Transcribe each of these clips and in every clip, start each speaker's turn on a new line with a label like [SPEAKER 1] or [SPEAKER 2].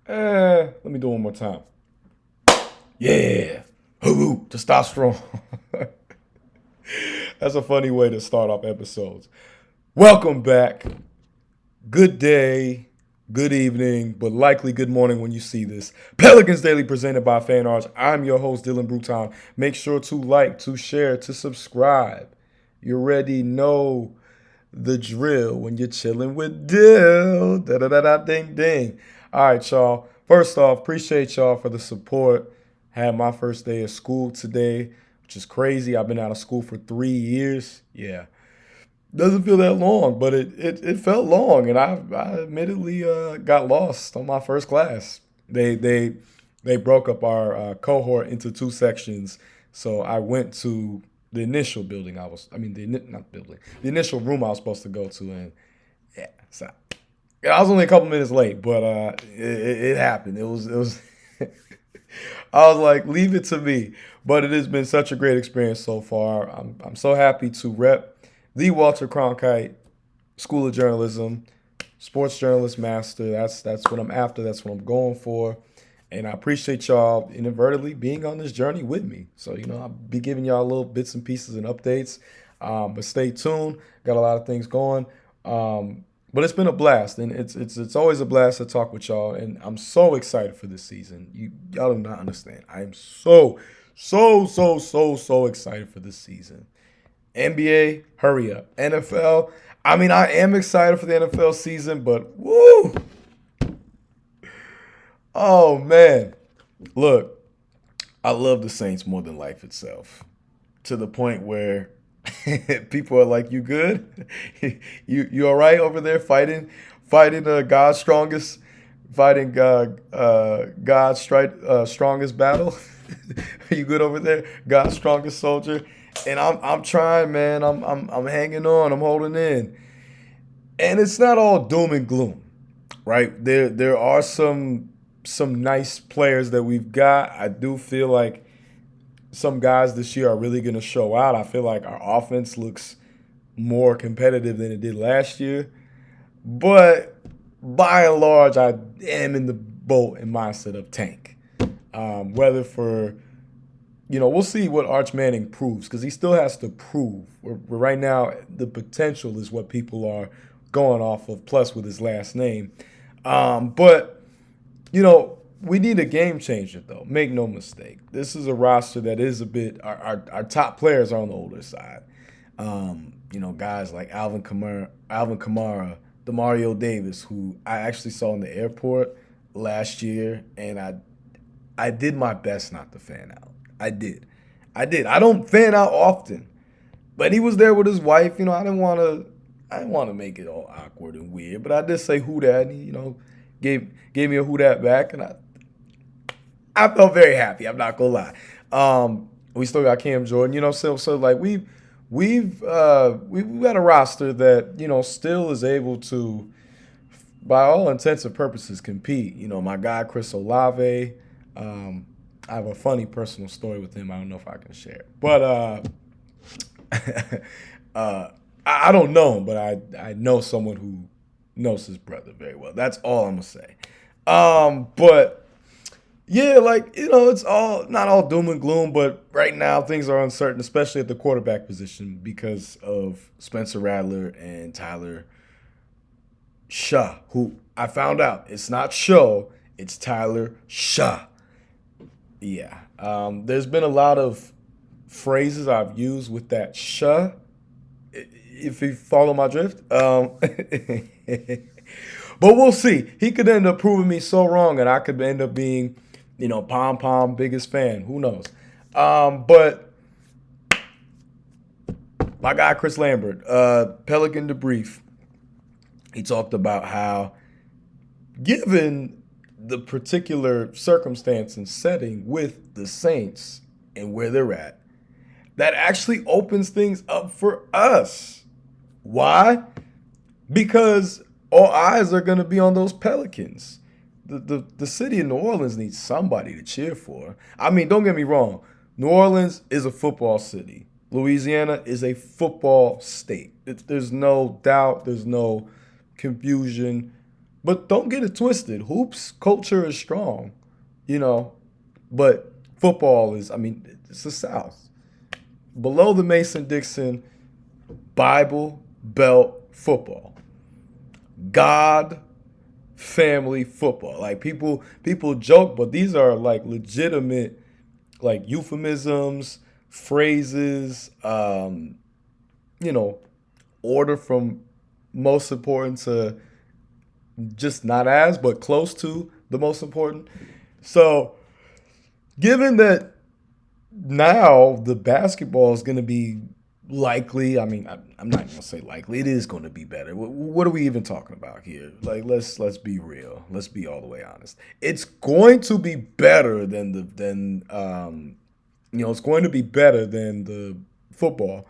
[SPEAKER 1] Let me do it one more time. Yeah. Hoo, testosterone. That's a funny way to start off episodes. Welcome back. Good day, good evening, but likely good morning when you see this. Pelicans Daily presented by Fan Arts. I'm your host, Dylan Bruton. Make sure to like, to share, to subscribe. You already know the drill when you're chilling with Dill. Da da da da ding ding. All right, y'all. First off, appreciate y'all for the support. Had my first day of school today, which is crazy. I've been out of school for 3 years. Yeah, doesn't feel that long, but it felt long, and I admittedly got lost on my first class. They broke up our cohort into two sections, so I went to the initial building. Not building, the initial room I was supposed to go to, and yeah, so I was only a couple minutes late, but it happened. It was. I was like, leave it to me. But it has been such a great experience so far. I'm so happy to rep the Walter Cronkite School of Journalism, sports journalist master. That's what I'm after. That's what I'm going for. And I appreciate y'all inadvertently being on this journey with me. So, I'll be giving y'all little bits and pieces and updates. But stay tuned. Got a lot of things going. But it's been a blast, and it's always a blast to talk with y'all. And I'm so excited for this season. Y'all do not understand. I am so excited for this season. NBA, hurry up. NFL, I am excited for the NFL season, but woo! Oh man, look, I love the Saints more than life itself, to the point where people are like, "You good? you all right over there fighting God's strongest, fighting God's strongest battle? Are you good over there, God's strongest soldier?" And I'm trying, man. I'm hanging on. I'm holding in, and it's not all doom and gloom, right? There are some nice players that we've got. I do feel like some guys this year are really going to show out. I feel like our offense looks more competitive than it did last year. But by and large, I am in the boat and mindset of tank. Whether for, we'll see what Arch Manning proves, because he still has to prove. Right now, the potential is what people are going off of, plus with his last name. But we need a game changer, though. Make no mistake. This is a roster that is a bit, our top players are on the older side. Guys like Alvin Kamara, Demario Davis, who I actually saw in the airport last year, and I did my best not to fan out. I did. I don't fan out often, but he was there with his wife. I didn't want to make it all awkward and weird, but I did say who that, and he, gave me a who that back, and I felt very happy. I'm not gonna lie. We still got Cam Jordan, so like we've got a roster that still is able to, by all intents and purposes, compete. My guy Chris Olave. I have a funny personal story with him. I don't know if I can share it, but I don't know him, but I know someone who knows his brother very well. That's all I'm gonna say. But yeah, it's all not all doom and gloom, but right now things are uncertain, especially at the quarterback position because of Spencer Rattler and Tyler Shaw, who I found out it's not Show, it's Tyler Shaw. Yeah. There's been a lot of phrases I've used with that Shaw, if you follow my drift. But we'll see. He could end up proving me so wrong, and I could end up being, Pom Pom biggest fan. Who knows? But my guy Chris Lambert, Pelican Debrief, he talked about how, given the particular circumstance and setting with the Saints and where they're at, that actually opens things up for us. Why? Because all eyes are going to be on those Pelicans. The city of New Orleans needs somebody to cheer for. Don't get me wrong. New Orleans is a football city. Louisiana is a football state. There's no doubt. There's no confusion. But don't get it twisted. Hoops culture is strong, you know, but football is, I mean, it's the South. Below the Mason-Dixon, Bible, belt, football. God, family, football. Like people joke, but these are like legitimate like euphemisms, phrases, you know, order from most important to just not as, but close to the most important. So, given that now the basketball is going to be likely, I mean, I'm not going to say likely, it is going to be better. What are we even talking about here? Like, let's be real. Let's be all the way honest. It's going to be better than it's going to be better than the football.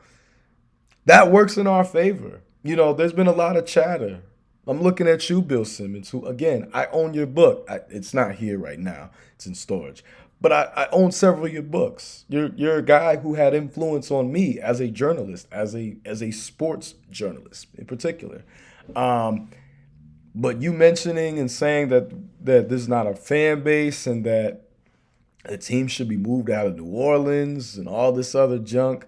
[SPEAKER 1] That works in our favor. You know, there's been a lot of chatter. I'm looking at you, Bill Simmons, who, again, I own your book. It's not here right now. It's in storage. But I own several of your books. You're a guy who had influence on me as a journalist, as a sports journalist in particular. But you mentioning and saying that there's not a fan base and that a team should be moved out of New Orleans and all this other junk,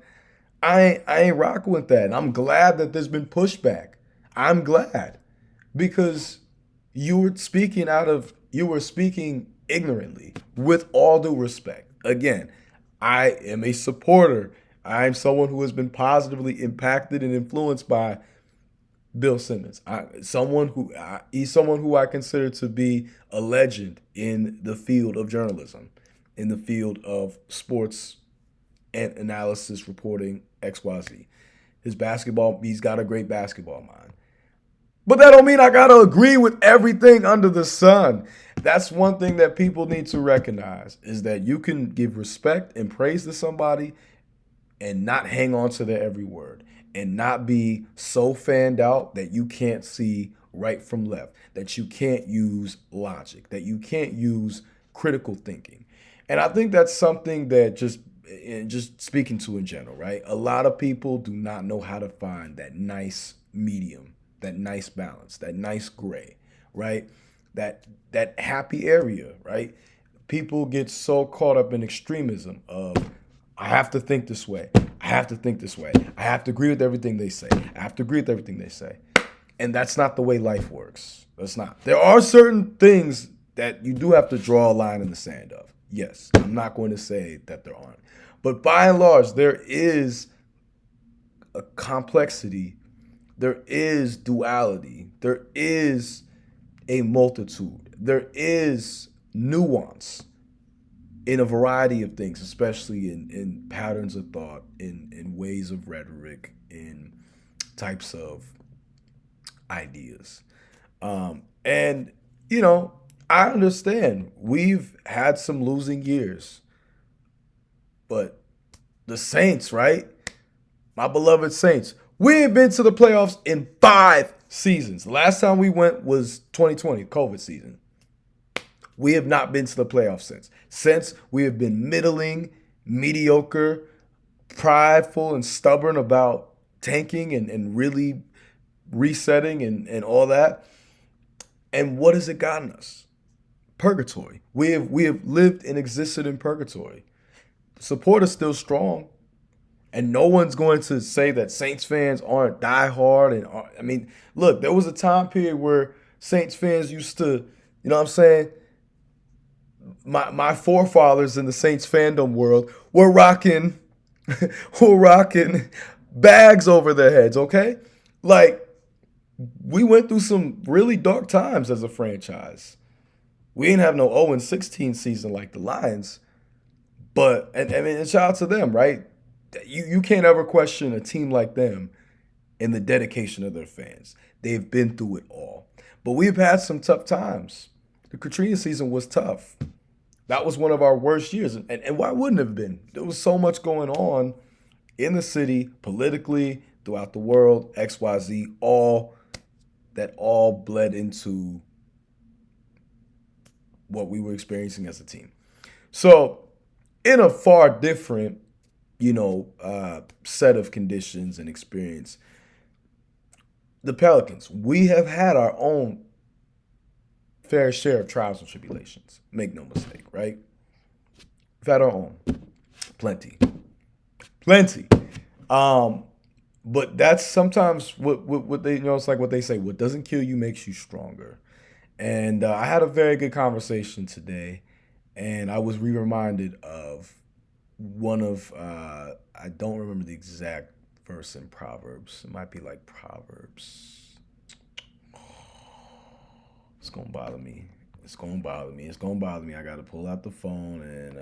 [SPEAKER 1] I ain't rocking with that. And I'm glad that there's been pushback. I'm glad because you were speaking ignorantly with all due respect. Again, I am a supporter. I'm someone who has been positively impacted and influenced by Bill Simmons. He's someone who I consider to be a legend in the field of journalism, in the field of sports and analysis reporting XYZ. He's got a great basketball mind. But that don't mean I gotta agree with everything under the sun. That's one thing that people need to recognize is that you can give respect and praise to somebody and not hang on to their every word and not be so fanned out that you can't see right from left, that you can't use logic, that you can't use critical thinking. And I think that's something that just speaking to in general, right? A lot of people do not know how to find that nice medium, that nice balance, that nice gray, right? That happy area, right? People get so caught up in extremism of I have to think this way. I have to think this way. I have to agree with everything they say. I have to agree with everything they say. And that's not the way life works. That's not. There are certain things that you do have to draw a line in the sand of. Yes, I'm not going to say that there aren't. But by and large, there is a complexity. There is duality. There is a multitude. There is nuance in a variety of things, especially in patterns of thought, in ways of rhetoric, in types of ideas. And, you know, I understand we've had some losing years, but the Saints, right? My beloved Saints, we ain't been to the playoffs in 5 seasons. The last time we went was 2020, COVID season. We have not been to the playoffs since. Since we have been middling, mediocre, prideful, and stubborn about tanking and really resetting and all that. And what has it gotten us? Purgatory. We have lived and existed in purgatory. Support is still strong. And no one's going to say that Saints fans aren't diehard. And I mean, look, there was a time period where Saints fans used to, you know what I'm saying? My forefathers in the Saints fandom world were rocking bags over their heads, okay? Like, we went through some really dark times as a franchise. We didn't have no 0-16 season like the Lions. But, and shout out to them, right? You can't ever question a team like them in the dedication of their fans. They've been through it all. But we've had some tough times. The Katrina season was tough. That was one of our worst years. And why wouldn't it have been? There was so much going on in the city, politically, throughout the world, XYZ, all bled into what we were experiencing as a team. So, in a far different, set of conditions and experience, the Pelicans, we have had our own fair share of trials and tribulations. Make no mistake, right? We've had our own. Plenty. But that's sometimes what they, it's like what they say, what doesn't kill you makes you stronger. And I had a very good conversation today, and I was reminded of one of, I don't remember the exact verse in Proverbs. It might be like Proverbs. It's going to bother me. It's going to bother me. I got to pull out the phone and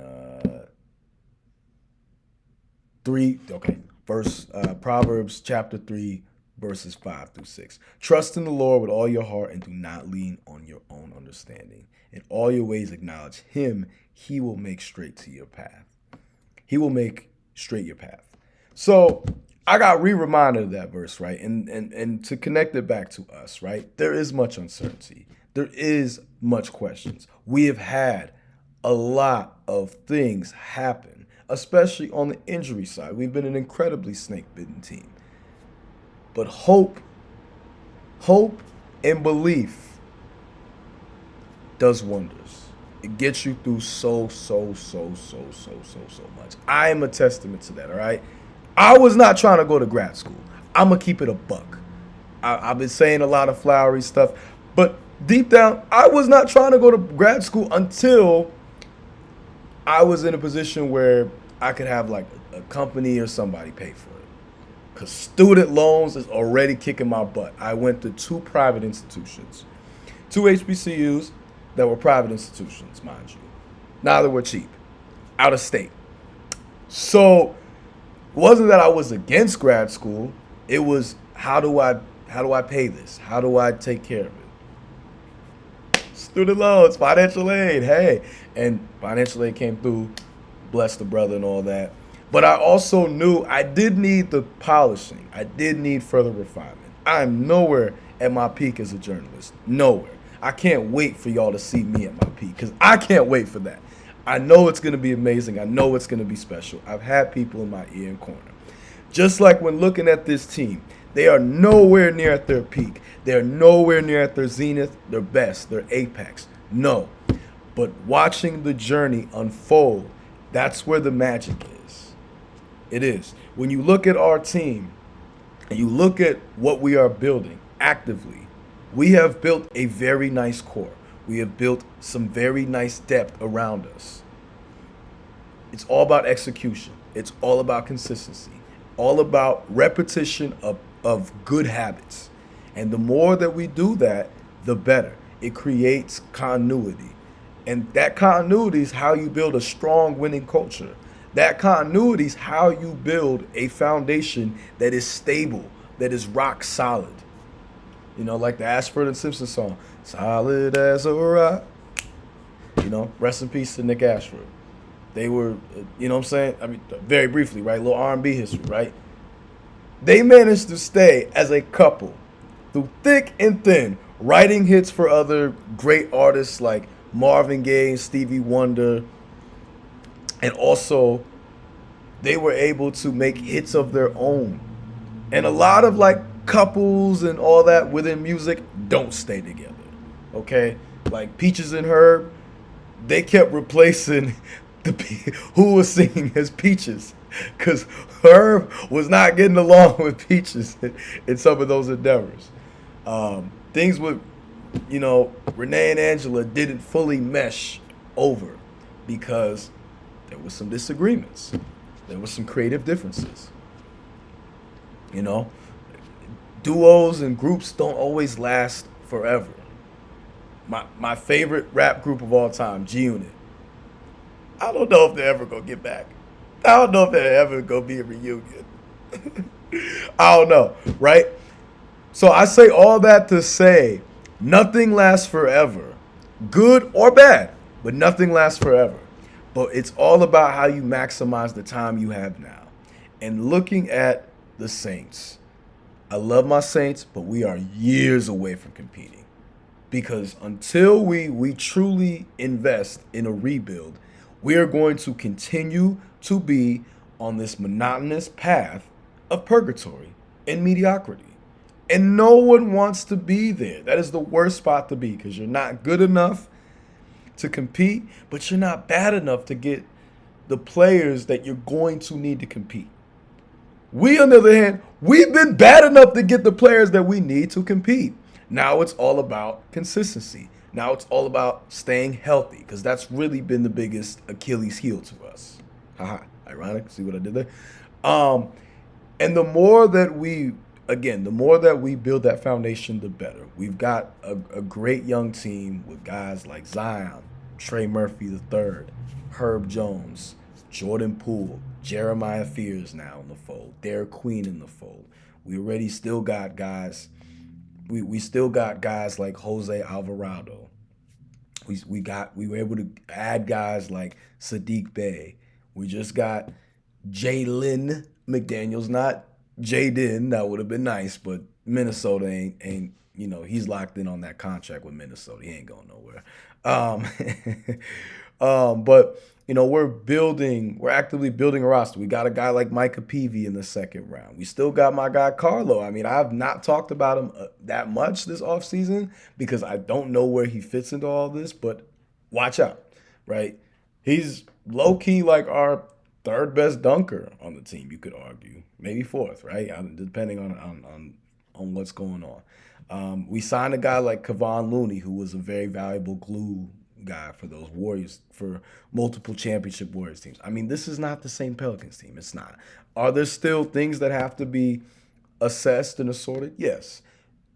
[SPEAKER 1] Proverbs chapter 3, verses 5-6. Trust in the Lord with all your heart and do not lean on your own understanding. In all your ways acknowledge him. He will make straight to your path. He will make straight your path. So I got reminded of that verse, right? And to connect it back to us, right? There is much uncertainty. There is much questions. We have had a lot of things happen, especially on the injury side. We've been an incredibly snake-bitten team. But hope and belief does wonders. It gets you through so much. I am a testament to that, all right? I was not trying to go to grad school. I'm going to keep it a buck. I've been saying a lot of flowery stuff, but deep down, I was not trying to go to grad school until I was in a position where I could have like a company or somebody pay for it. Because student loans is already kicking my butt. I went to 2 private institutions, 2 HBCUs that were private institutions, mind you. Neither were cheap, out of state. So it wasn't that I was against grad school. It was how do I pay this? How do I take care of it? Student loans, financial aid, hey. And financial aid came through, bless the brother and all that. But I also knew I did need the polishing. I did need further refinement. I'm nowhere at my peak as a journalist. Nowhere. I can't wait for y'all to see me at my peak because I can't wait for that. I know it's going to be amazing. I know it's going to be special. I've had people in my ear and corner. Just like when looking at this team, they are nowhere near at their peak. They're nowhere near at their zenith, their best, their apex. No. But watching the journey unfold, that's where the magic is. It is. When you look at our team and you look at what we are building actively, we have built a very nice core. We have built some very nice depth around us. It's all about execution. It's all about consistency. All about repetition of good habits. And the more that we do that, the better. It creates continuity. And that continuity is how you build a strong winning culture. That continuity is how you build a foundation that is stable, that is rock solid. You know, like the Ashford and Simpson song, solid as a rock. You know, rest in peace to Nick Ashford. They were, you know what I'm saying? I mean, very briefly, right? A little R&B history, right? They managed to stay as a couple through thick and thin, writing hits for other great artists like Marvin Gaye and Stevie Wonder. And also, they were able to make hits of their own. And a lot of like couples and all that within music don't stay together, okay? Like Peaches and Herb, they kept replacing who was singing as Peaches because Herb was not getting along with Peaches in some of those endeavors. Things with, you know, Renee and Angela didn't fully mesh over because there was some disagreements. There was some creative differences. You know, duos and groups don't always last forever. My favorite rap group of all time, G-Unit. I don't know if they're ever going to get back. I don't know if they're ever going to be a reunion. I don't know, right? So I say all that to say nothing lasts forever, good or bad, but nothing lasts forever. But it's all about how you maximize the time you have now. And looking at the Saints, I love my Saints, but we are years away from competing. Because until we truly invest in a rebuild, we are going to continue to be on this monotonous path of purgatory and mediocrity. And no one wants to be there. That is the worst spot to be because you're not good enough to compete, but you're not bad enough to get the players that you're going to need to compete. We, on the other hand, we've been bad enough to get the players that we need to compete. Now it's all about consistency. Now it's all about staying healthy because that's really been the biggest Achilles heel to us. Haha, ironic. See what I did there? Um, and the more that we build that foundation, the better. We've got a great young team with guys like Zion, Trey Murphy III, Herb Jones, Jordan Poole, Jeremiah Fears now in the fold, Derek Queen in the fold. We already still got guys. We still got guys like Jose Alvarado. We were able to add guys like Sadiq Bey. We just got Jalen McDaniels, not Jaden. That would have been nice, but Minnesota ain't he's locked in on that contract with Minnesota. He ain't going nowhere. Um, but we're actively building a roster. We got a guy like Micah Peavy in the second round. We still got my guy Carlo. I mean, I've not talked about him that much this offseason because I don't know where he fits into all this, but watch out, right? He's low key like our third best dunker on the team, you could argue. Maybe fourth, right? Depending on what's going on. We signed a guy like Kevon Looney, who was a very valuable glue guy for those Warriors, for multiple championship Warriors teams. I mean, this is not the same Pelicans team. It's not. Are there still things that have to be assessed and assorted? Yes.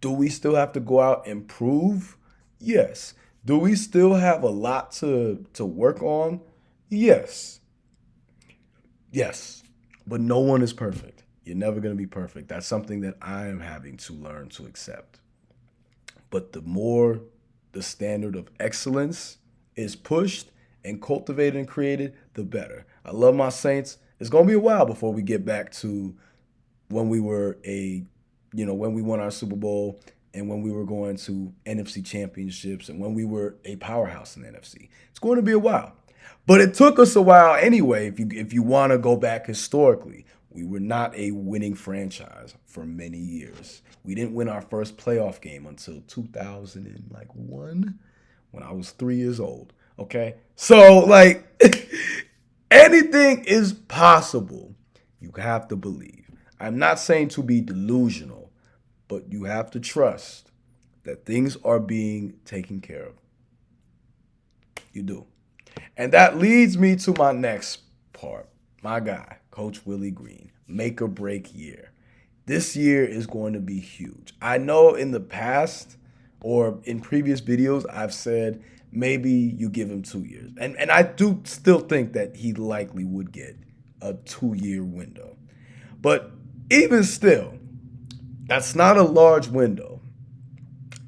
[SPEAKER 1] Do we still have to go out and prove? Yes. Do we still have a lot to work on? Yes. Yes. But no one is perfect. You're never going to be perfect. That's something that I am having to learn to accept. But the more the standard of excellence is pushed and cultivated and created, the better. I love my Saints. It's going to be a while before we get back to when we were when we won our Super Bowl and when we were going to NFC championships and when we were a powerhouse in the NFC. It's going to be a while. But it took us a while anyway, if you want to go back historically. We were not a winning franchise for many years. We didn't win our first playoff game until 2001 when I was 3 years old. Okay? So, anything is possible. You have to believe. I'm not saying to be delusional, but you have to trust that things are being taken care of. You do. And that leads me to my next part. My guy, Coach Willie Green, make or break year. This year is going to be huge. I know in the past or in previous videos, I've said maybe you give him 2 years. And I do still think that he likely would get a 2-year window. But even still, that's not a large window.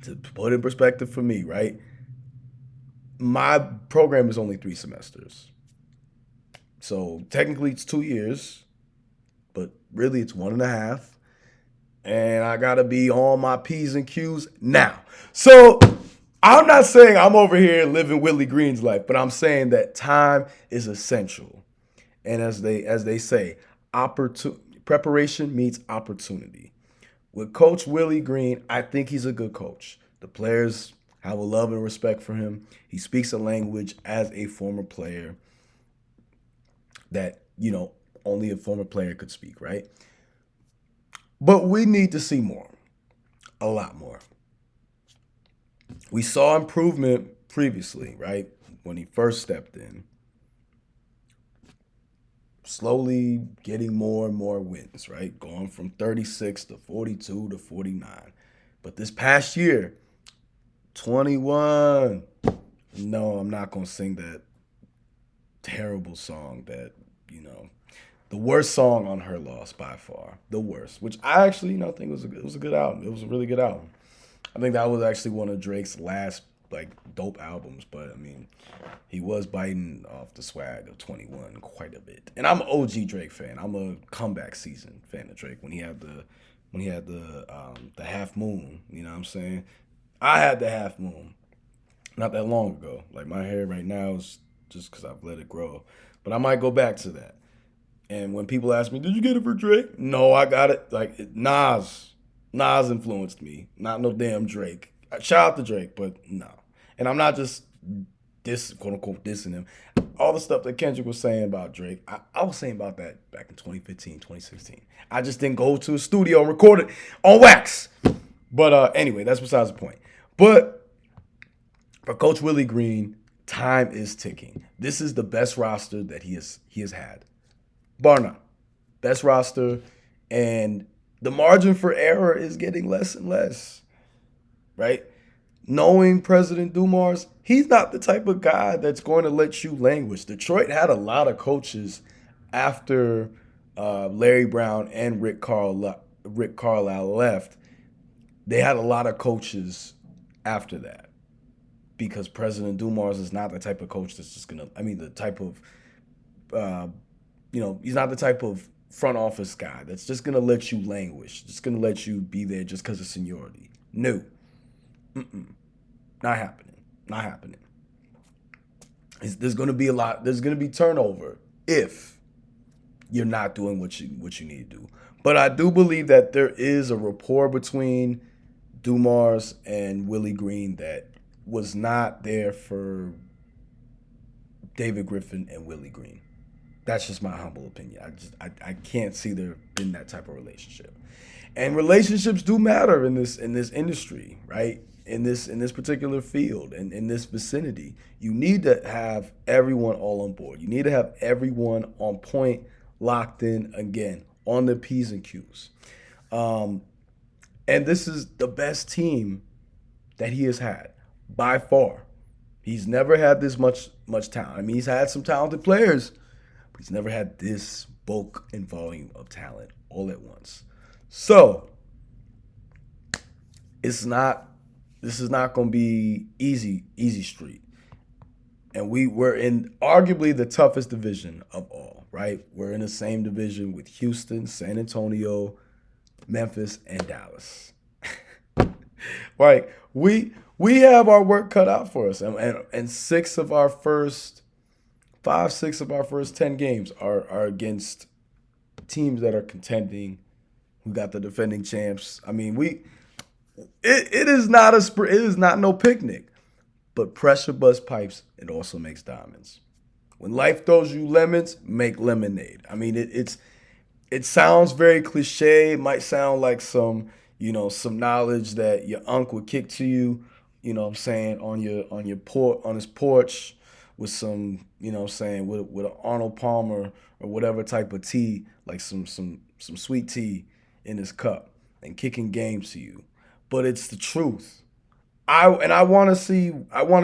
[SPEAKER 1] To put in perspective for me, right? My program is only 3 semesters. So technically it's 2 years, but really it's 1.5. And I got to be on my P's and Q's now. So I'm not saying I'm over here living Willie Green's life, but I'm saying that time is essential. And as they say, preparation meets opportunity. With Coach Willie Green, I think he's a good coach. The players have a love and respect for him. He speaks a language as a former player that, only a former player could speak, right? But we need to see more, a lot more. We saw improvement previously, right? When he first stepped in. Slowly getting more and more wins, right? Going from 36 to 42 to 49. But this past year, 21. No, I'm not going to sing that terrible song that, the worst song on her loss by far. The worst, which I actually, think was a good album. It was a really good album. I think that was actually one of Drake's last, dope albums. But, I mean, he was biting off the swag of 21 quite a bit. And I'm an OG Drake fan. I'm a comeback season fan of Drake when he had the half moon, you know what I'm saying? I had the half moon not that long ago. My hair right now is just because I've let it grow. But I might go back to that. And when people ask me, did you get it for Drake? No, I got it. Nas Nas influenced me, not no damn Drake. Shout out to Drake, but no. And I'm not just quote unquote dissing him. All the stuff that Kendrick was saying about Drake, I was saying about that back in 2015, 2016. I just didn't go to a studio and record it on wax. But anyway, that's besides the point. But for Coach Willie Green, time is ticking. This is the best roster that he has had, bar none. Best roster, and the margin for error is getting less and less. Right? Knowing President Dumars, he's not the type of guy that's going to let you languish. Detroit had a lot of coaches after Larry Brown and Rick Carlisle left. They had a lot of coaches after that because President Dumars is not the type of coach that's just going to, the type of, he's not the type of front office guy that's just going to let you languish, just going to let you be there just because of seniority. No. Not happening. Not happening. There's going to be there's going to be turnover if you're not doing what you need to do. But I do believe that there is a rapport between Dumars and Willie Green that was not there for David Griffin and Willie Green. That's just my humble opinion. I can't see there being that type of relationship. And relationships do matter in this industry, right? In this particular field and in this vicinity. You need to have everyone all on board. You need to have everyone on point, locked in, again, on the P's and Q's. And this is the best team that he has had by far. He's never had this much talent. He's had some talented players, but he's never had this bulk and volume of talent all at once. So, this is not going to be easy street. And we're in arguably the toughest division of all, right? We're in the same division with Houston, San Antonio, Memphis, and Dallas. Right? We have our work cut out for us. And 5, 6 of our first 10 games are against teams that are contending. We got the defending champs. It is not no picnic. But pressure busts pipes, it also makes diamonds. When life throws you lemons, make lemonade. It sounds very cliche. It might sound like some knowledge that your uncle would kick to you, on his porch with some, with an Arnold Palmer or whatever type of tea, like some sweet tea in his cup and kicking games to you. But it's the truth. I want to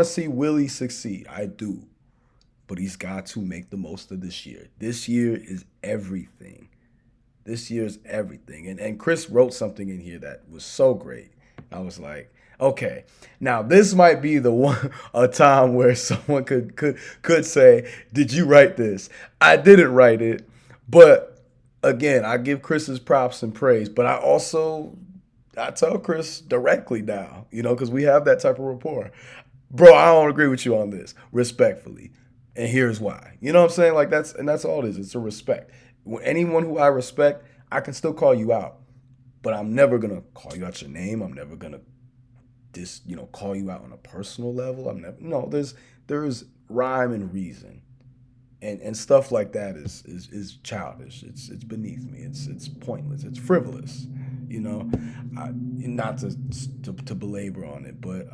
[SPEAKER 1] see Willie succeed. I do. But he's got to make the most of this year. This year is everything. And Chris wrote something in here that was so great. I was like, okay, now this might be a time where someone could say, did you write this? I didn't write it, but again, I give Chris's props and praise, but I tell Chris directly now, because we have that type of rapport. Bro, I don't agree with you on this, respectfully. And here's why. You know what I'm saying? That's all it is. It's a respect. Anyone who I respect, I can still call you out. But I'm never going to call you out your name. I'm never going to call you out on a personal level. There is rhyme and reason. And stuff like that is childish. It's beneath me. It's pointless. It's frivolous. Not to belabor on it, but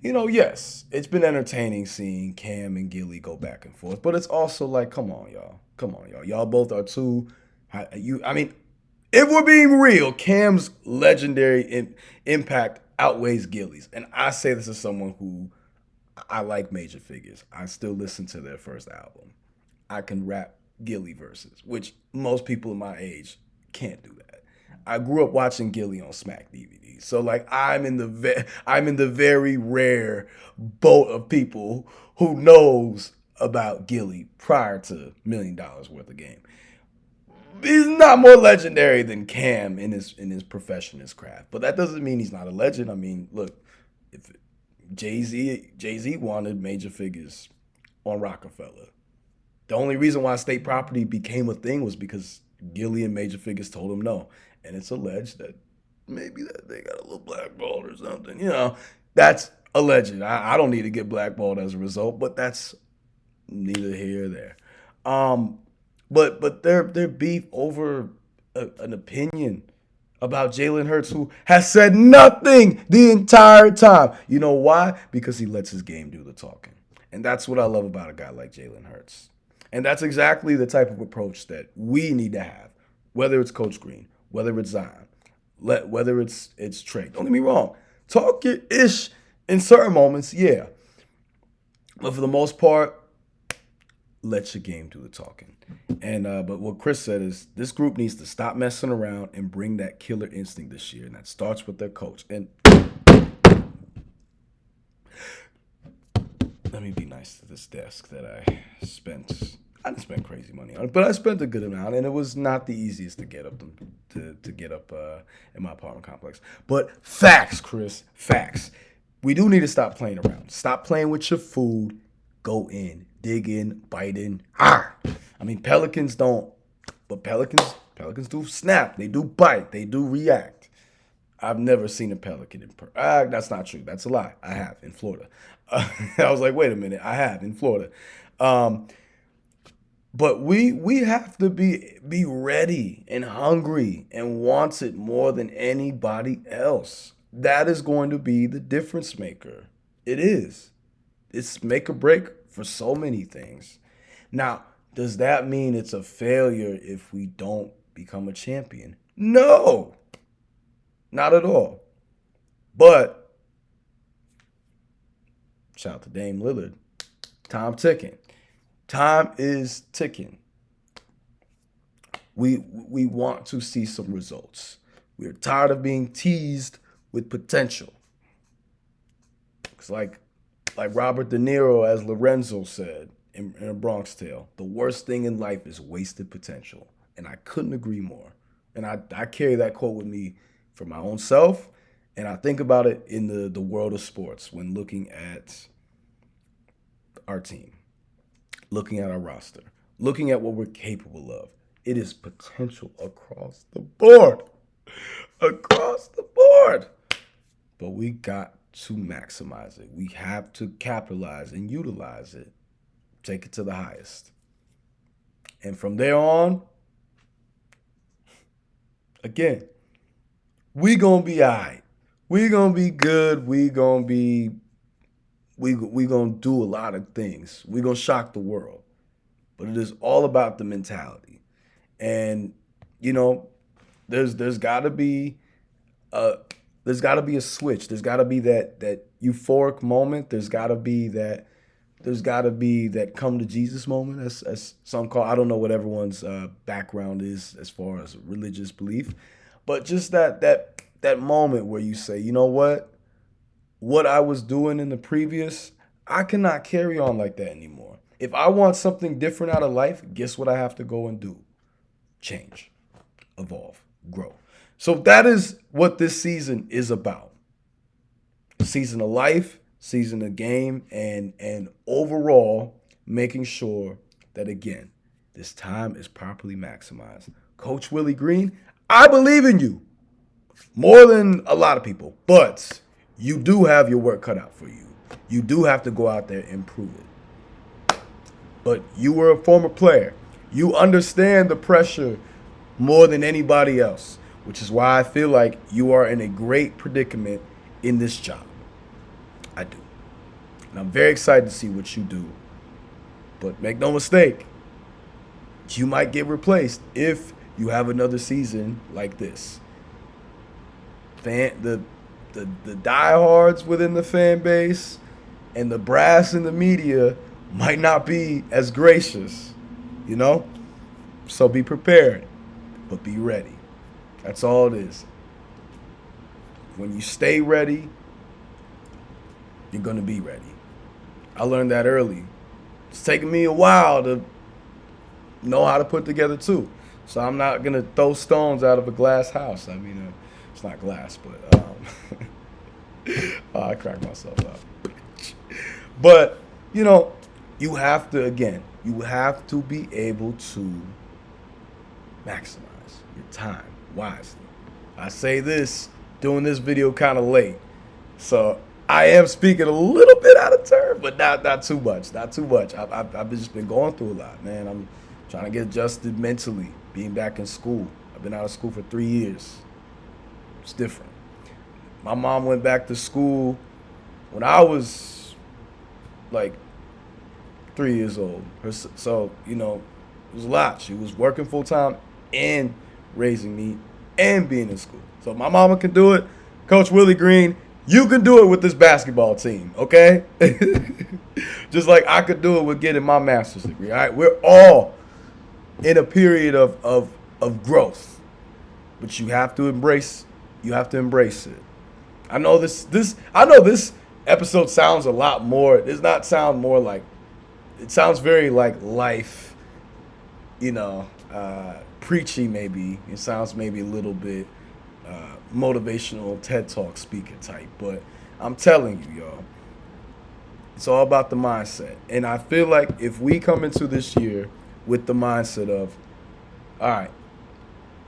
[SPEAKER 1] yes, it's been entertaining seeing Cam and Gilly go back and forth. But it's also like, come on, y'all. Y'all both are too. If we're being real, Cam's legendary impact outweighs Gilly's, and I say this as someone who I like Major Figures. I still listen to their first album. I can rap Gilly verses, which most people in my age can't do that. I grew up watching Gilly on Smack DVD, so I'm in the very rare boat of people who knows about Gilly prior to $1 Million Worth of Game. He's not more legendary than Cam in his profession, his craft, but that doesn't mean he's not a legend. Look, if Jay-Z wanted Major Figures on Rockefeller. The only reason why state property became a thing was because Gilly and Major Figures told him no. And it's alleged that maybe that they got a little blackballed or something. That's alleged. I don't need to get blackballed as a result, but that's neither here or there. But their beef over an opinion about Jalen Hurts, who has said nothing the entire time. You know why? Because he lets his game do the talking. And that's what I love about a guy like Jalen Hurts. And that's exactly the type of approach that we need to have, whether it's Coach Green, whether it's Zion, whether it's Trey. Don't get me wrong. Talk your ish in certain moments, yeah. But for the most part, let your game do the talking. And but what Chris said is this group needs to stop messing around and bring that killer instinct this year. And that starts with their coach. And let me be nice to this desk that I didn't spend crazy money on it, but I spent a good amount, and it was not the easiest to get up to get up in my apartment complex. But facts, Chris, facts. We do need to stop playing around. Stop playing with your food. Go in, dig in, bite in. I mean, Pelicans don't, but Pelicans do snap. They do bite. They do react. I've never seen a Pelican in person. That's not true. That's a lie. I have in Florida. I was like, wait a minute. I have in Florida. But we have to be ready and hungry and want it more than anybody else. That is going to be the difference maker. It is. It's make or break for so many things. Now, does that mean it's a failure if we don't become a champion? No, not at all. But shout out to Dame Lillard. Time ticking. Time is ticking. We want to see some results. We're tired of being teased with potential. It's like Robert De Niro, as Lorenzo said in A Bronx Tale, the worst thing in life is wasted potential. And I couldn't agree more. And I carry that quote with me for my own self, and I think about it in the world of sports when looking at our team, looking at our roster, looking at what we're capable of. It is potential across the board. Across the board. But we got to maximize it. We have to capitalize and utilize it. Take it to the highest. And from there on, again, we gonna be all right. We gonna be good. We gonna do a lot of things. We gonna shock the world. But it is all about the mentality. And, there's gotta be a switch. There's gotta be that euphoric moment. There's gotta be that come to Jesus moment, as some call. I don't know what everyone's background is as far as religious belief, but just that moment where you say, you know what I was doing in the previous, I cannot carry on like that anymore. If I want something different out of life, guess what I have to go and do? Change, evolve, grow. So that is what this season is about. Season of life, season of game, and overall making sure that, again, this time is properly maximized. Coach Willie Green, I believe in you more than a lot of people, but you do have your work cut out for you. You do have to go out there and prove it. But you were a former player. You understand the pressure more than anybody else, which is why I feel like you are in a great predicament in this job. I do. And I'm very excited to see what you do. But make no mistake, you might get replaced if you have another season like this. The diehards within the fan base and the brass in the media might not be as gracious, So be prepared, but be ready. That's all it is. When you stay ready, you're going to be ready. I learned that early. It's taken me a while to know how to put together two. So I'm not going to throw stones out of a glass house. I mean, it's not glass, but I cracked myself up. But, you have to be able to maximize your time wisely. I say this doing this video kind of late. So I am speaking a little bit out of turn, but not too much. Not too much. I've just been going through a lot, man. I'm trying to get adjusted mentally, being back in school. I've been out of school for 3 years. It's different. My mom went back to school when I was like 3 years old. So, it was a lot. She was working full time and raising me and being in school. So my mama can do it. Coach Willie Green, you can do it with this basketball team, okay? Just like I could do it with getting my master's degree. All right, we're all in a period of growth, but you have to embrace it. I know this episode sounds a lot more. It does not sound more like, it sounds very like life, preachy maybe. It sounds maybe a little bit motivational TED Talk speaker type, but I'm telling you, y'all, it's all about the mindset. And I feel like if we come into this year with the mindset of, all right,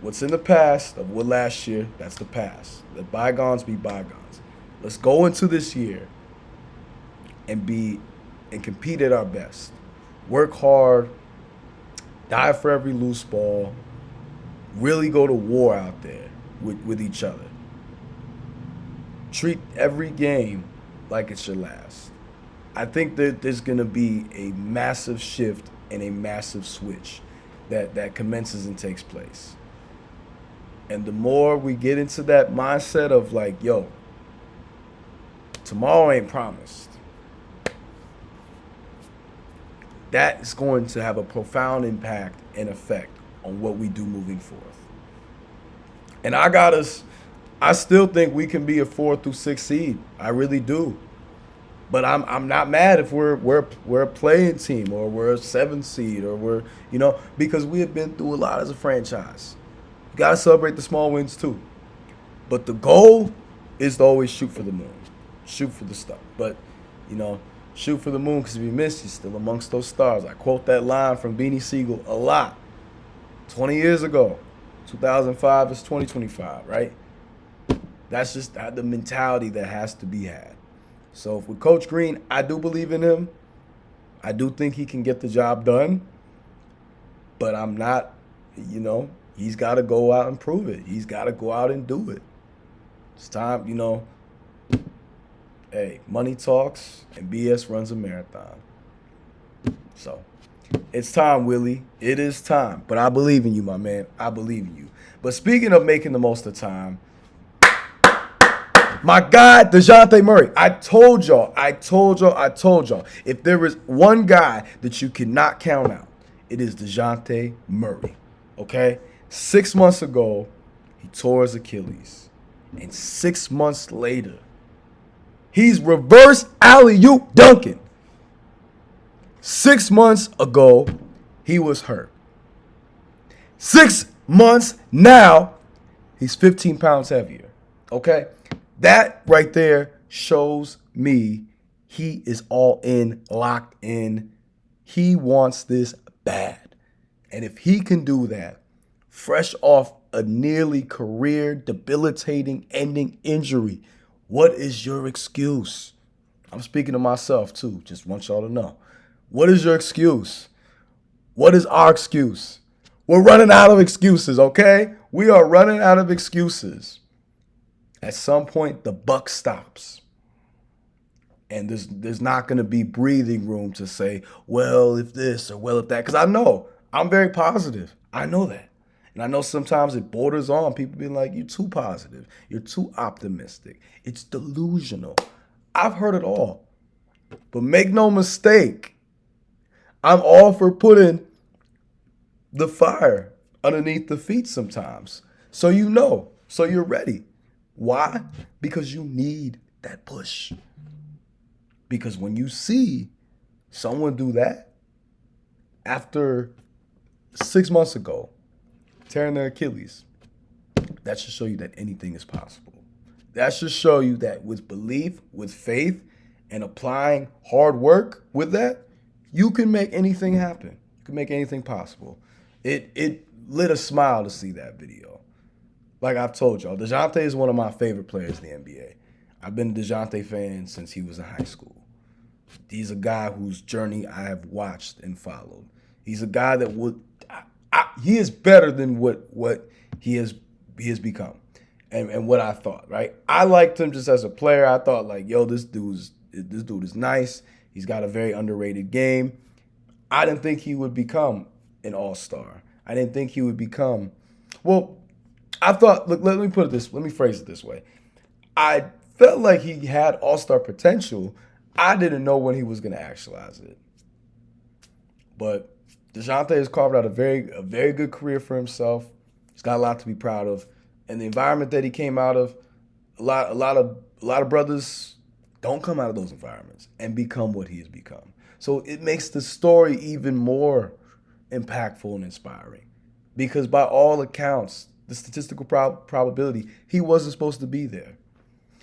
[SPEAKER 1] what's in the past of what last year, that's the past. Let bygones be bygones. Let's go into this year and compete at our best. Work hard, die for every loose ball, really go to war out there with each other. Treat every game like it's your last. I think that there's going to be a massive shift and a massive switch that commences and takes place. And the more we get into that mindset of like, yo, tomorrow ain't promised, that is going to have a profound impact and effect on what we do moving forth. And I still think we can be a 4 through 6 seed. I really do. But I'm not mad if we're a playing team or we're a 7 seed or we're, because we have been through a lot as a franchise. You got to celebrate the small wins too. But the goal is to always shoot for the moon. Shoot for the star. But, shoot for the moon, because if you miss, you're still amongst those stars. I quote that line from Beanie Siegel a lot. 20 years ago, 2005 is 2025, right? That's just the mentality that has to be had. So with Coach Green, I do believe in him. I do think he can get the job done. But I'm not, he's got to go out and prove it. He's got to go out and do it. It's time, hey, money talks and BS runs a marathon. So it's time, Willie. It is time. But I believe in you, my man. I believe in you. But speaking of making the most of time, my guy, Dejounte Murray. I told y'all. If there is one guy that you cannot count out, it is Dejounte Murray. Okay? 6 months ago, he tore his Achilles. And 6 months later, he's reverse alley-oop dunking. 6 months ago, he was hurt. 6 months now, he's 15 pounds heavier. Okay? That right there shows me he is all in, locked in. He wants this bad. And if he can do that, fresh off a nearly career debilitating ending injury, what is your excuse? I'm speaking to myself too. Just want y'all to know. What is your excuse? What is our excuse? We're running out of excuses, okay? We are running out of excuses. At some point, the buck stops. And there's not going to be breathing room to say, well, if this or well, if that. Because I know, I'm very positive. I know that. And I know sometimes it borders on people being like, you're too positive. You're too optimistic. It's delusional. I've heard it all. But make no mistake, I'm all for putting the fire underneath the feet sometimes. So so you're ready. Why? Because you need that push. Because when you see someone do that after 6 months ago, tearing their Achilles, that should show you that anything is possible. That should show you that with belief, with faith, and applying hard work with that, you can make anything happen. You can make anything possible. It lit a smile to see that video. like I've told y'all, Dejounte is one of my favorite players in the NBA. I've been a Dejounte fan since he was in high school. He's a guy whose journey I have watched and followed. He's a guy that he is better than what he has become, and what I thought. Right, I liked him just as a player. I thought like, yo, this dude is nice. He's got a very underrated game. I didn't think he would become an all-star. I didn't think he would become. Well, I thought. Look, let me put it this. Let me phrase it this way. I felt like he had all-star potential. I didn't know when he was going to actualize it. But Dejounte has carved out a very good career for himself. He's got a lot to be proud of. And the environment that he came out of, a lot of brothers don't come out of those environments and become what he has become. So it makes the story even more impactful and inspiring. Because by all accounts, the statistical probability, he wasn't supposed to be there.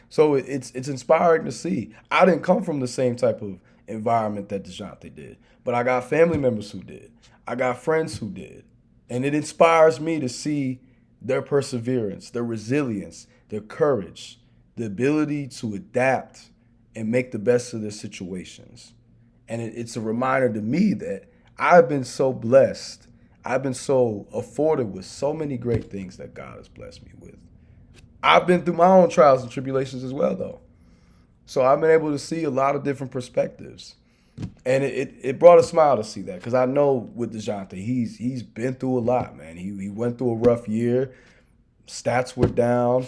[SPEAKER 1] So it's inspiring to see. I didn't come from the same type of environment that Dejounte did, but I got family members who did. I got friends who did. And it inspires me to see their perseverance, their resilience, their courage, the ability to adapt and make the best of their situations. And it's a reminder to me that I've been so blessed. I've been so afforded with so many great things that God has blessed me with. I've been through my own trials and tribulations as well, though. So I've been able to see a lot of different perspectives. And it brought a smile to see that, because I know with Dejounte, he's been through a lot, man. He went through a rough year. Stats were down.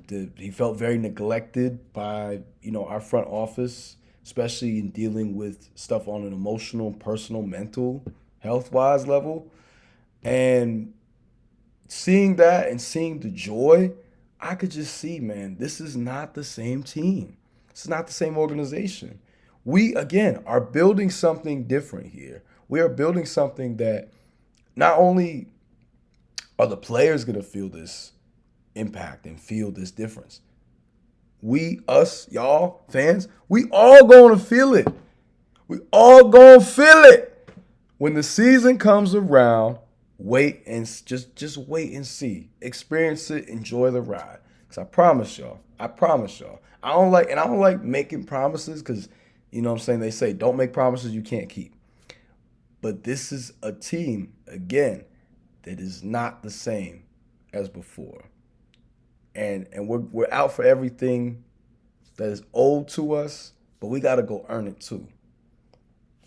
[SPEAKER 1] He felt very neglected by, our front office, especially in dealing with stuff on an emotional, personal, mental, health-wise level. And seeing that and seeing the joy, I could just see, man, this is not the same team. It's not the same organization. We, again, are building something different here. We are building something that not only are the players going to feel this impact and feel this difference, y'all, fans, we all going to feel it. We all going to feel it. When the season comes around, wait and just wait and see. Experience it, enjoy the ride. Because I promise y'all, I don't like making promises, because, what I'm saying, they say don't make promises you can't keep. But this is a team, again, that is not the same as before. And we're out for everything that is owed to us, but we got to go earn it too.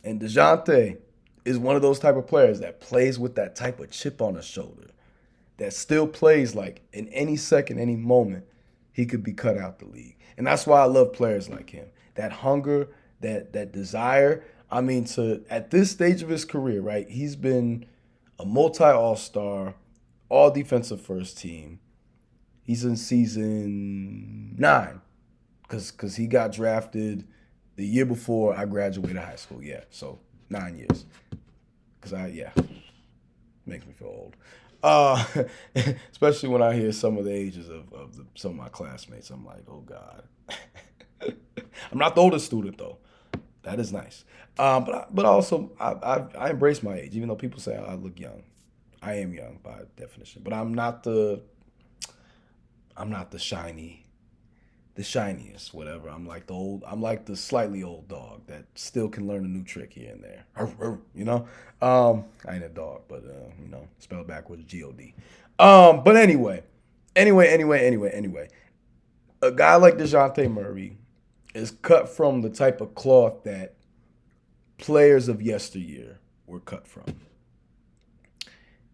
[SPEAKER 1] And Dejounte is one of those type of players that plays with that type of chip on his shoulder, that still plays like in any second, any moment, he could be cut out the league. And that's why I love players like him. That hunger, that desire. I mean, at this stage of his career, right, he's been a multi-all-star, all defensive first team. He's in season 9 because he got drafted the year before I graduated high school. Yeah, so 9 years. Makes me feel old. Especially when I hear some of the ages of some of my classmates. I'm like, oh, God. I'm not the oldest student, though. That is nice. But also, I embrace my age, even though people say I look young. I am young by definition. But I'm not the shiniest, whatever. I'm like the slightly old dog that still can learn a new trick here and there. I ain't a dog, but spelled backwards, G-O-D. But anyway. A guy like Dejounte Murray is cut from the type of cloth that players of yesteryear were cut from.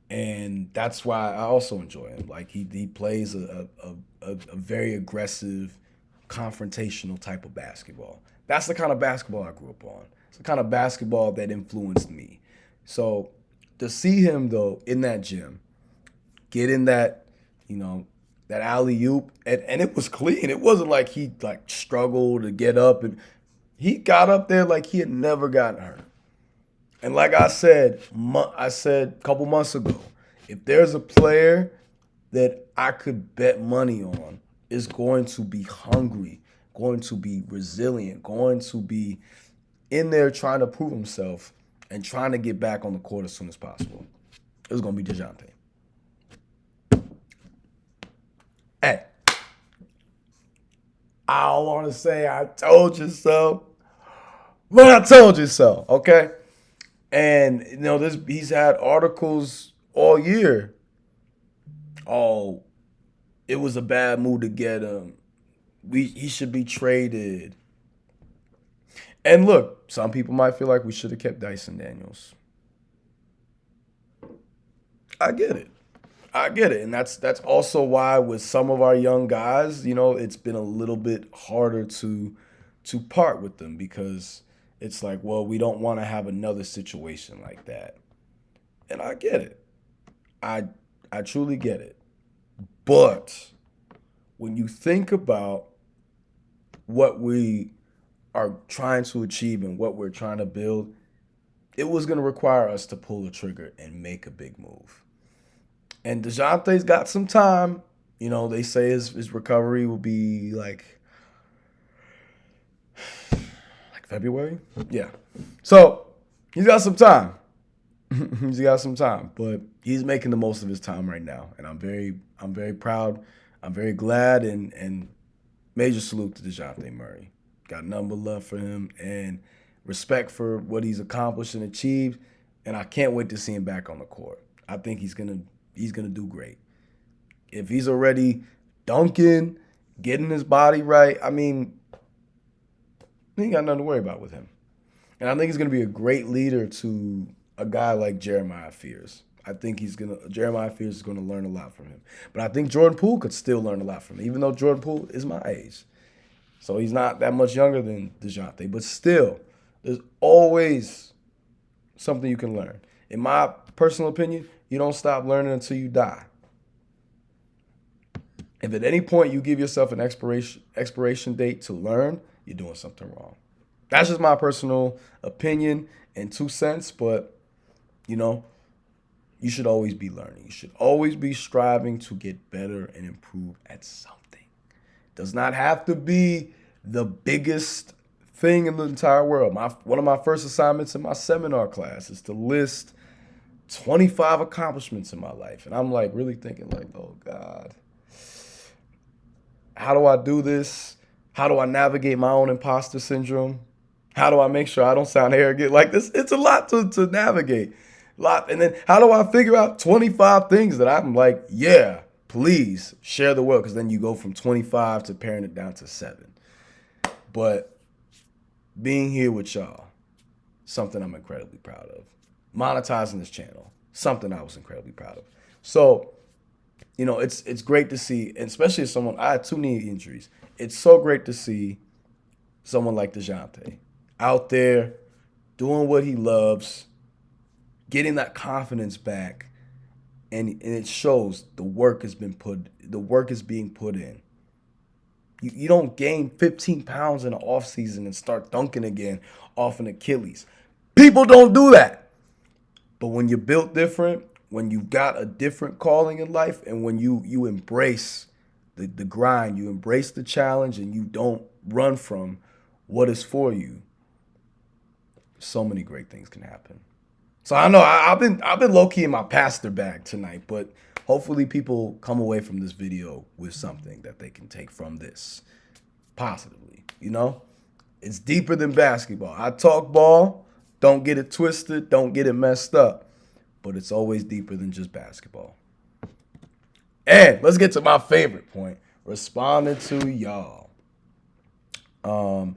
[SPEAKER 1] And that's why I also enjoy him. Like he plays a very aggressive, confrontational type of basketball. That's the kind of basketball I grew up on. It's the kind of basketball that influenced me. So to see him, though, in that gym, get in that, that alley-oop, and it was clean. It wasn't like he struggled to get up, and he got up there like he had never gotten hurt. And like I said a couple months ago, if there's a player that I could bet money on is going to be hungry, going to be resilient, going to be in there trying to prove himself and trying to get back on the court as soon as possible, it was going to be Dejounte. I don't want to say I told you so, but I told you so. Okay, and this he's had articles all year. Oh, it was a bad move to get him. He should be traded. And look, some people might feel like we should have kept Dyson Daniels. I get it. I get it. And that's also why with some of our young guys, it's been a little bit harder to part with them because it's like, well, we don't want to have another situation like that. And I get it. I truly get it. But when you think about what we are trying to achieve and what we're trying to build, it was going to require us to pull the trigger and make a big move. And Dejounte's got some time. They say his recovery will be like February. Yeah. So he's got some time. He's got some time, but he's making the most of his time right now, and I'm very proud. I'm very glad, and major salute to Dejounte Murray. Got nothing but love for him and respect for what he's accomplished and achieved, and I can't wait to see him back on the court. I think he's gonna do great. If he's already dunking, getting his body right, I mean, he ain't got nothing to worry about with him. And I think he's gonna be a great leader to a guy like Jeremiah Fears. I think Jeremiah Fears is gonna learn a lot from him. But I think Jordan Poole could still learn a lot from him, even though Jordan Poole is my age. So he's not that much younger than Dejounte. But still, there's always something you can learn. In my personal opinion, you don't stop learning until you die. If at any point you give yourself an expiration date to learn, you're doing something wrong. That's just my personal opinion and 2 cents, but you should always be learning. You should always be striving to get better and improve at something. Does not have to be the biggest thing in the entire world. One of my first assignments in my seminar class is to list 25 accomplishments in my life. And I'm like really thinking like, oh God, how do I do this? How do I navigate my own imposter syndrome? How do I make sure I don't sound arrogant like this? It's a lot to navigate. And then how do I figure out 25 things that I'm like, yeah, please share the world? Because then you go from 25 to paring it down to 7. But being here with y'all, something I'm incredibly proud of. Monetizing this channel, something I was incredibly proud of. So, it's great to see, and especially as someone, I had 2 knee injuries. It's so great to see someone like Dejounte out there doing what he loves, getting that confidence back, and it shows the work is being put in. You don't gain 15 pounds in the offseason and start dunking again off an Achilles. People don't do that. But when you're built different, when you've got a different calling in life, and when you embrace the grind, you embrace the challenge, and you don't run from what is for you, so many great things can happen. So I know I've been low-key in my pastor bag tonight, but hopefully people come away from this video with something that they can take from this positively. It's deeper than basketball. I talk ball, don't get it twisted, don't get it messed up, but it's always deeper than just basketball. And let's get to my favorite point, responding to y'all. My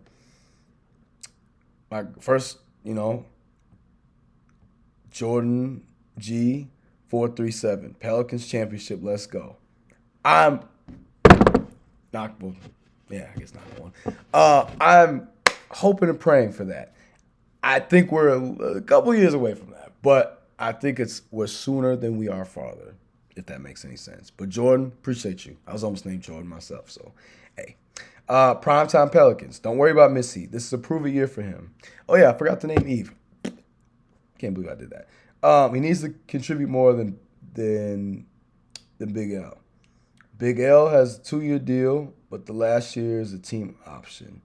[SPEAKER 1] first, Jordan G 437 Pelicans championship. Let's go. I'm not. Well, yeah, I guess not one. I'm hoping and praying for that. I think we're a couple years away from that, but I think we're sooner than we are farther, if that makes any sense. But Jordan, appreciate you. I was almost named Jordan myself, so hey. Primetime Pelicans. Don't worry about Missy. This is a prove-it year for him. Oh yeah, I forgot to name Eve. Can't believe I did that. He needs to contribute more than Big L. Big L has a 2-year deal, but the last year is a team option.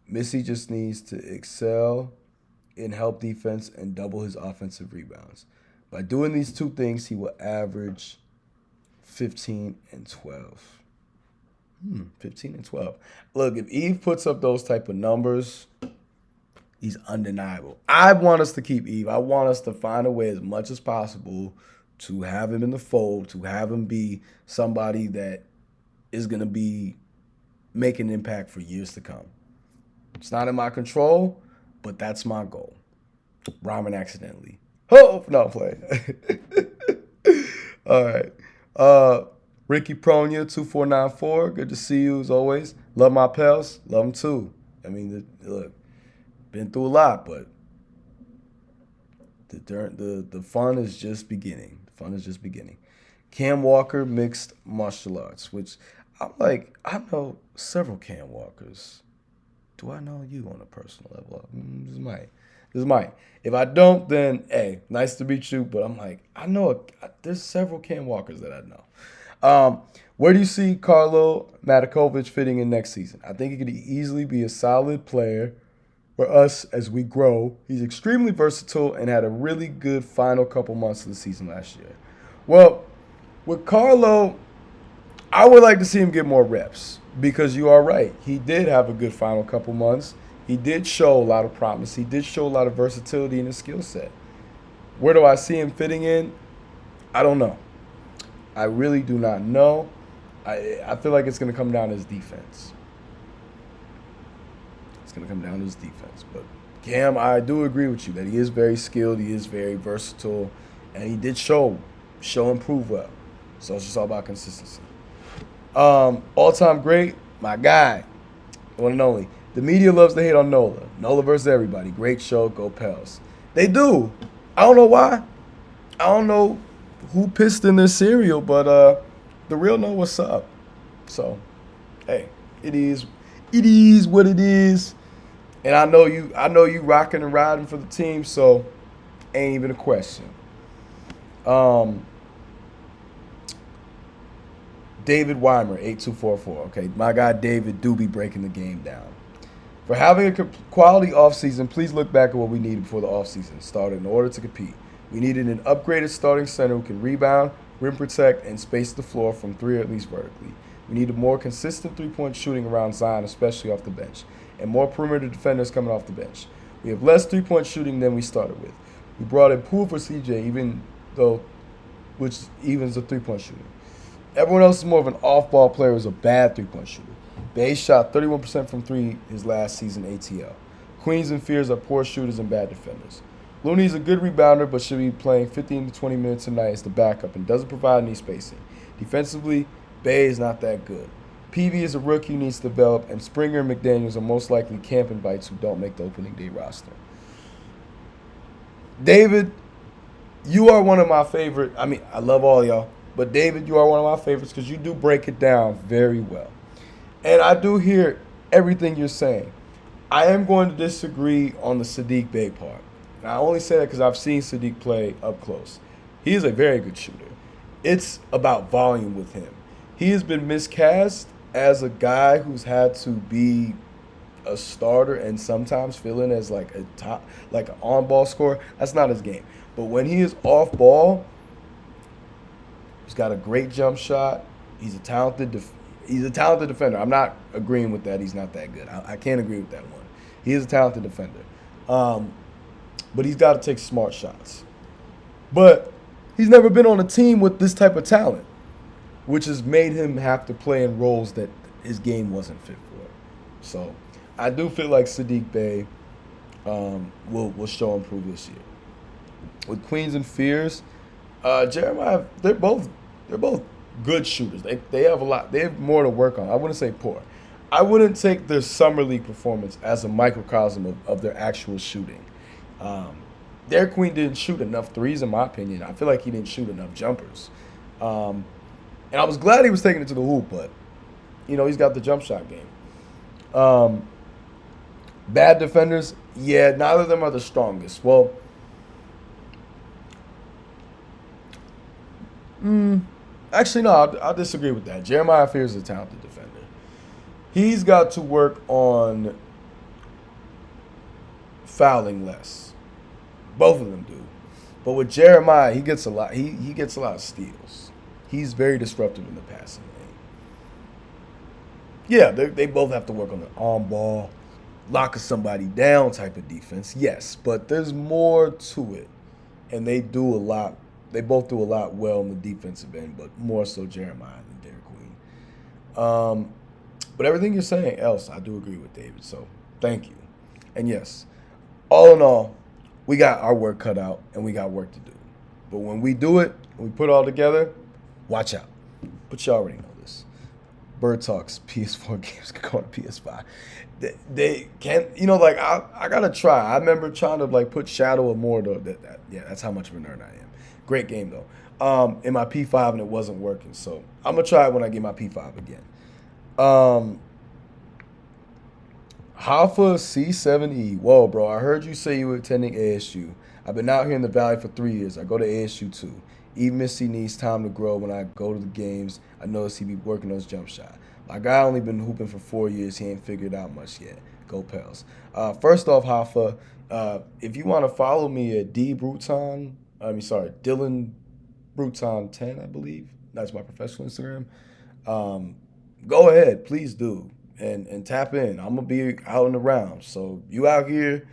[SPEAKER 1] Missy just needs to excel in help defense and double his offensive rebounds. By doing these 2 things, he will average 15 and 12. 15 and 12. Look, if Eve puts up those type of numbers, he's undeniable. I want us to keep Eve. I want us to find a way as much as possible to have him in the fold, to have him be somebody that is going to be making an impact for years to come. It's not in my control, but that's my goal. Rhyming accidentally. Oh, no, I'm playing. All right. Ricky Pronya, 2494. Good to see you as always. Love my Pels. Love them too. I mean, look, been through a lot, but the fun is just beginning. The fun is just beginning. Cam Walker, mixed martial arts, which I'm like, I know several Cam Walkers. Do I know you on a personal level? This might. If I don't, then, hey, nice to meet you. But I'm like, I know there's several Cam Walkers that I know. Where do you see Carlo Matakovic fitting in next season? I think he could easily be a solid player for us as we grow. He's extremely versatile and had a really good final couple months of the season last year. Well, with Carlo, I would like to see him get more reps because you are right. He did have a good final couple months. He did show a lot of promise. He did show a lot of versatility in his skill set. Where do I see him fitting in? I don't know. I really do not know. I feel like it's going to come down to his defense. It's going to come down to his defense. But Cam, I do agree with you that he is very skilled. He is very versatile. And he did show and prove well. So it's just all about consistency. All-time great, my guy, one and only. The media loves to hate on Nola. Nola versus everybody. Great show. Go Pels. They do. I don't know why. I don't know who pissed in their cereal, but the real know what's up. So, hey, it is what it is. And I know you rocking and riding for the team, so ain't even a question. David Weimer, 8244. Okay, my guy David do be breaking the game down. For having a quality offseason, please look back at what we needed before the offseason started in order to compete. We needed an upgraded starting center who can rebound, rim protect, and space the floor from three or at least vertically. We needed more consistent three-point shooting around Zion, especially off the bench, and more perimeter defenders coming off the bench. We have less three-point shooting than we started with. We brought in Poole for CJ, which evens the three-point shooting. Everyone else is more of an off-ball player who's a bad three-point shooter. Bay shot 31% from three his last season ATL. Queens and Fears are poor shooters and bad defenders. Looney's a good rebounder, but should be playing 15 to 20 minutes a night as the backup and doesn't provide any spacing. Defensively, Bay is not that good. PV is a rookie who needs to develop, and Springer and McDaniels are most likely camp invites who don't make the opening day roster. David, you are one of my favorite. I mean, I love all y'all, but David, you are one of my favorites because you do break it down very well. And I do hear everything you're saying. I am going to disagree on the Saddiq Bey part. And I only say that because I've seen Saddiq play up close. He is a very good shooter. It's about volume with him. He has been miscast as a guy who's had to be a starter and sometimes fill in as like an on-ball scorer. That's not his game. But when he is off ball, he's got a great jump shot. He's a talented defender. I'm not agreeing with that. He's not that good. I can't agree with that one. He is a talented defender. But he's got to take smart shots. But he's never been on a team with this type of talent, which has made him have to play in roles that his game wasn't fit for. So I do feel like Saddiq Bey will show and prove this year. With Queens and Fears, Jeremiah, they're both good shooters. They have a lot. They have more to work on. I wouldn't say poor. I wouldn't take their summer league performance as a microcosm of their actual shooting. Derek Queen didn't shoot enough threes, in my opinion. I feel like he didn't shoot enough jumpers. And I was glad he was taking it to the hoop, but, he's got the jump shot game. Bad defenders, yeah, neither of them are the strongest. Well, actually, no, I'll disagree with that. Jeremiah Fears is a talented defender. He's got to work on fouling less. Both of them do. But with Jeremiah, he gets a lot. He gets a lot of steals. He's very disruptive in the passing Yeah, they both have to work on the on ball, locking somebody down type of defense. Yes, but there's more to it, and they do a lot. They both do a lot well in the defensive end, but more so Jeremiah than Derek Queen. Um, but everything you're saying else, I do agree with David. So thank you. And yes, all in all, we got our work cut out and we got work to do. But when we do it, when we put it all together, watch out. But you already know this. Bird Talks PS4 games can go on PS5. They can't, like I gotta try. I remember trying to like put Shadow of Mordor. Yeah, that's how much of a nerd I am. Great game though. In my P5 and it wasn't working, so I'm gonna try it when I get my P5 again. Um, Hafa C7E. Whoa, bro! I heard you say you were attending ASU. I've been out here in the Valley for 3 years. I go to ASU too. Even Missy needs time to grow. When I go to the games, I notice he be working on his jump shot. My guy only been hooping for 4 years. He ain't figured out much yet. Go Pels. First off, Hafa, if you want to follow me at Dylan Bruton 10, I believe. That's my professional Instagram. Um, Go ahead, please do, and tap in. I'm gonna be out and around. So you out here,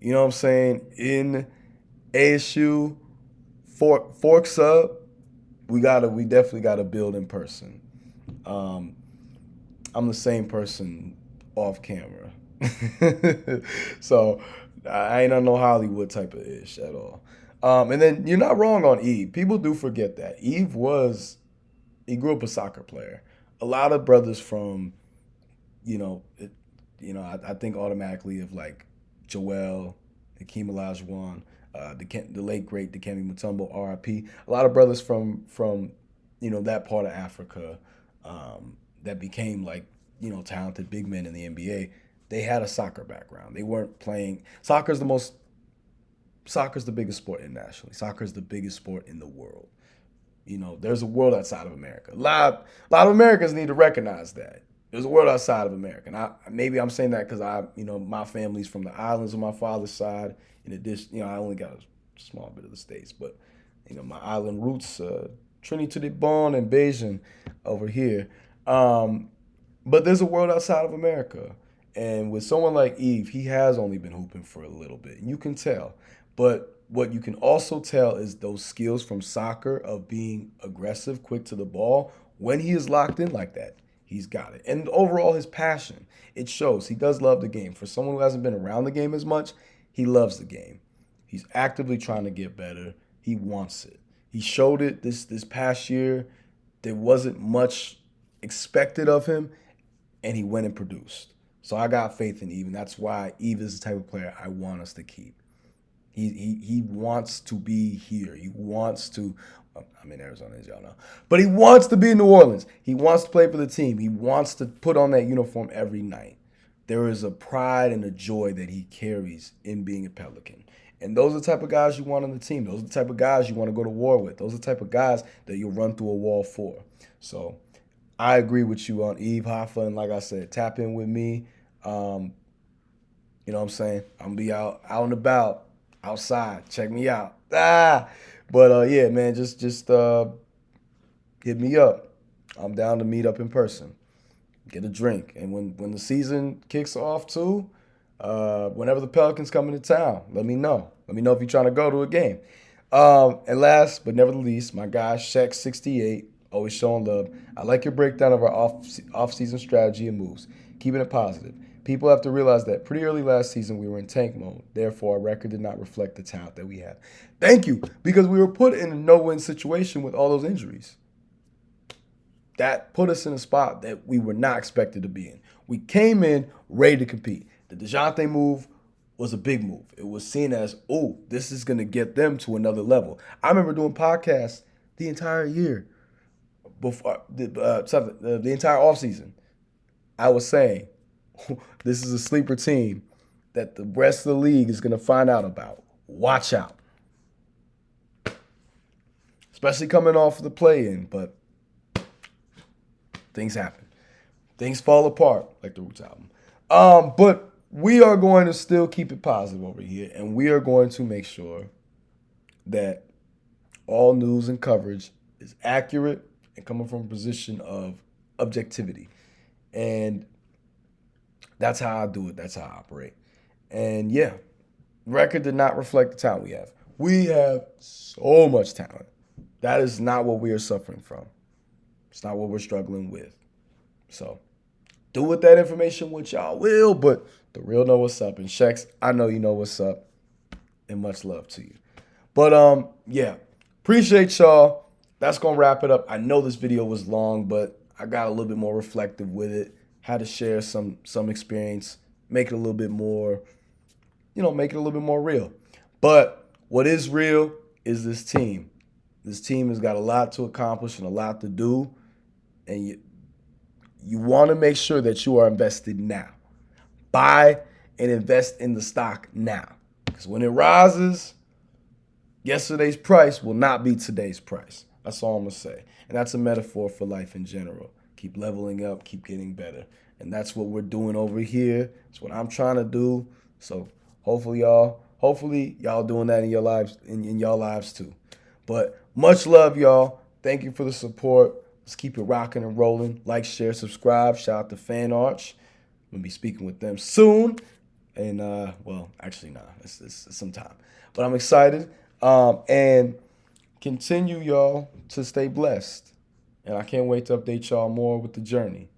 [SPEAKER 1] you know what I'm saying, in ASU, Forks up. We definitely gotta build in person. Um, I'm the same person off camera, so I ain't on no Hollywood type of ish at all. And then you're not wrong on Eve. People do forget that he grew up a soccer player. A lot of brothers from, you know, it, I think automatically of like Joel, Hakeem Olajuwon, the late great Dikembe Mutombo, R.I.P. A lot of brothers from that part of Africa that became like talented big men in the NBA. They had a soccer background. They weren't playing. Soccer's the biggest sport internationally. Soccer is the biggest sport in the world. There's a world outside of America. A lot of Americans need to recognize that. There's a world outside of America. And maybe I'm saying that because my family's from the islands on my father's side. In addition, I only got a small bit of the States, but, my island roots, Trinity born and Bayesian over here. But there's a world outside of America. And with someone like Eve, he has only been hooping for a little bit. And you can tell. But what you can also tell is those skills from soccer of being aggressive, quick to the ball. When he is locked in like that, he's got it. And overall, his passion, it shows. He does love the game. For someone who hasn't been around the game as much, he loves the game. He's actively trying to get better. He wants it. He showed it this past year. There wasn't much expected of him, and he went and produced. So I got faith in Eve, and that's why Eve is the type of player I want us to keep. He wants to be here. He wants to. I'm in Arizona, as y'all know, but he wants to be in New Orleans. He wants to play for the team. He wants to put on that uniform every night. There is a pride and a joy that he carries in being a Pelican. And those are the type of guys you want on the team. Those are the type of guys you want to go to war with. Those are the type of guys that you'll run through a wall for. So I agree with you on Eve Hoffa. And like I said, tap in with me. You know what I'm saying? I'm going to be out and about. Outside, check me out. But yeah, man, just hit me up. I'm down to meet up in person, get a drink, and when the season kicks off too, whenever the Pelicans come into town, let me know. Let me know if you're trying to go to a game. And last but never the least, my guy Shaq68, always showing love. I like your breakdown of our off-season strategy and moves, keeping it positive. People have to realize that pretty early last season we were in tank mode. Therefore, our record did not reflect the talent that we have. Thank you, because we were put in a no-win situation with all those injuries. That put us in a spot that we were not expected to be in. We came in ready to compete. The Dejounte move was a big move. It was seen as, oh, this is going to get them to another level. I remember doing podcasts the entire year, before the entire offseason. I was saying, this is a sleeper team that the rest of the league is going to find out about. Watch out. Especially coming off of the play-in, but things happen. Things fall apart, like the Roots album. But we are going to still keep it positive over here, and we are going to make sure that all news and coverage is accurate and coming from a position of objectivity. And that's how I do it. That's how I operate. And yeah, record did not reflect the talent we have. We have so much talent. That is not what we are suffering from. It's not what we're struggling with. So do with that information what y'all will, but the real know what's up. And Shex, I know you know what's up. And much love to you. But yeah, appreciate y'all. That's gonna wrap it up. I know this video was long, but I got a little bit more reflective with it. Had to share some experience, make it a little bit more, make it a little bit more real. But what is real is this team. This team has got a lot to accomplish and a lot to do, and you want to make sure that you are invested now. Buy and invest in the stock now, because when it rises, yesterday's price will not be today's price. That's all I'm going to say. And that's a metaphor for life in general. Keep leveling up, keep getting better. And that's what we're doing over here. It's what I'm trying to do. So hopefully y'all doing that in your lives, in your lives too. But much love, y'all. Thank you for the support. Let's keep it rocking and rolling. Like, share, subscribe. Shout out to Fan Arch. I'm going to be speaking with them soon. And, well, actually, nah. It's some time. But I'm excited. And continue, y'all, to stay blessed. And I can't wait to update y'all more with the journey.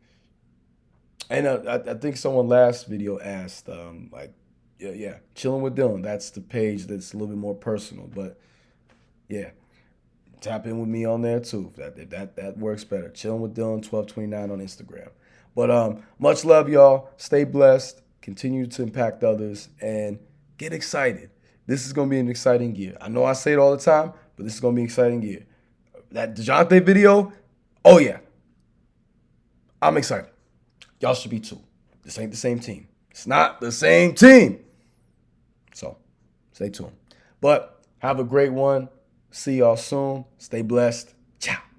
[SPEAKER 1] And I think someone last video asked, chilling with Dylan. That's the page that's a little bit more personal. But, yeah, tap in with me on there, too. That works better. Chilling with Dylan, 1229 on Instagram. But much love, y'all. Stay blessed. Continue to impact others. And get excited. This is going to be an exciting year. I know I say it all the time, but this is going to be an exciting year. That Dejounte video, oh, yeah. I'm excited. Y'all should be too. This ain't the same team. It's not the same team. So, stay tuned. But have a great one. See y'all soon. Stay blessed. Ciao.